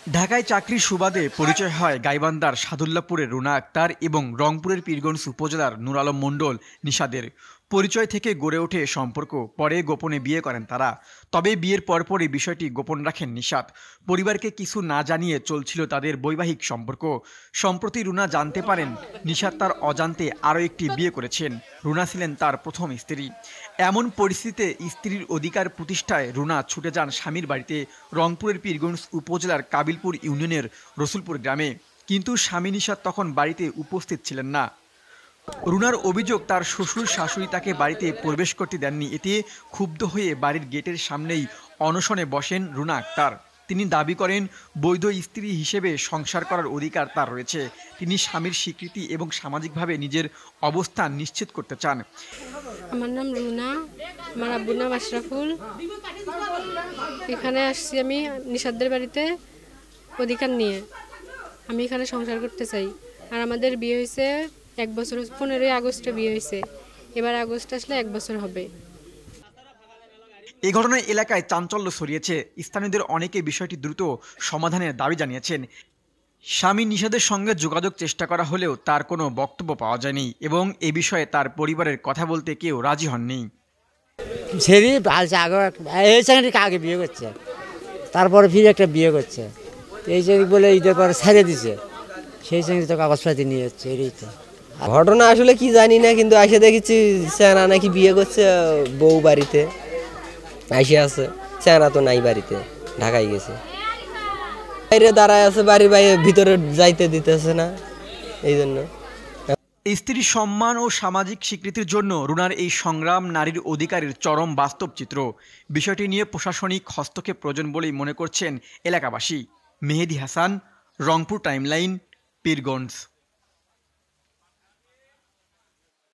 ঢাকায় চাকরির সুবাদে পরিচয় হয় গাইবান্ধার সাদুল্লাপুরের রুনা আক্তার এবং রংপুরের পীরগঞ্জ উপজেলার নূর আলম মণ্ডল নিশাদের। পরিচয় থেকে গড়ে ওঠে সম্পর্ক, পরে গোপনে বিয়ে করেন তারা। তবে বিয়ের পরপরই বিষয়টি গোপন রাখেন নিশাত। পরিবারকে কিছু না জানিয়ে চলছিল তাদের বৈবাহিক সম্পর্ক। সম্প্রতি রুনা জানতে পারেন নিশাত তার অজান্তে আরও একটি বিয়ে করেছেন। রুনা ছিলেন তার প্রথম স্ত্রী। এমন পরিস্থিতিতে স্ত্রীর অধিকার প্রতিষ্ঠায় রুনা ছুটে যান স্বামীর বাড়িতে রংপুরের পীরগঞ্জ উপজেলার কাবিলপুর ইউনিয়নের রসুলপুর গ্রামে। কিন্তু স্বামী নিশাত তখন বাড়িতে উপস্থিত ছিলেন না। রুনার অভিযোগ, তার শ্বশুর শাশুড়ি তাকে বাড়িতে প্রবেশ করতে দেননি। এতে ক্ষুব্ধ হয়ে বাড়ির গেটের সামনেই অনশনে বসেন রুনা আক্তার। তিনি দাবি করেন বৈধ স্ত্রী হিসেবে সংসার করার অধিকার তার রয়েছে। তিনি স্বামীর স্বীকৃতি এবং সামাজিকভাবে নিজের অবস্থান নিশ্চিত করতে চান। আমার নাম রুনা, আমার আব্বুর নাম আশরাফুল। এখানে আসছি আমি নিশাতদের বাড়িতে অধিকার নিয়ে। আমি এখানে সংসার করতে চাই। আর আমাদের বিয়ে হয়েছে 1 বছর, 15ই আগস্টে বিয়ে হয়েছে। এবার আগস্ট আসলে 1 বছর হবে। এ ঘটনায় এলাকায় চাঞ্চল্য ছড়িয়েছে। স্থানীয়দের অনেকে বিষয়টি দ্রুত সমাধানের দাবি জানিয়েছেন। স্বামী নিশাদের সঙ্গে যোগাযোগ চেষ্টা করা হলেও তার কোনো বক্তব্য পাওয়া যায়নি এবং এ বিষয়ে তার পরিবারের কথা বলতে কেউ রাজি হননি। ছেড়ে আগে এই ছেলেটিকে আগে বিয়ে করছে, তারপরে ফিরে একটা বিয়ে করছে। এই ছেলে বলে ঈদের পরে ছেড়ে দিছে, সেই সঙ্গে তো কাগজপাতি নিয়ে যাচ্ছে। এটাই তো ঘটনা। আসলে কি জানি না, কিন্তু এসে দেখেছি চেনা নাকি বিয়ে করছে বউ বাড়িতে এসে আছে। চেনা তো নাই বাড়িতে, ঢাকায় গেছে। বাইরে দাঁড়ায় আছে, বাড়ির বাইরে ভিতরে যাইতে দিতেছে না। এই জন্য স্ত্রীর সম্মান ও সামাজিক স্বীকৃতির জন্য রুনার এই সংগ্রাম নারীর অধিকারের চরম বাস্তব চিত্র। বিষয়টি নিয়ে প্রশাসনিক হস্তক্ষেপ প্রয়োজন বলেই মনে করছেন এলাকাবাসী। মেহেদী হাসান, রংপুর টাইমলাইন, পীরগঞ্জ।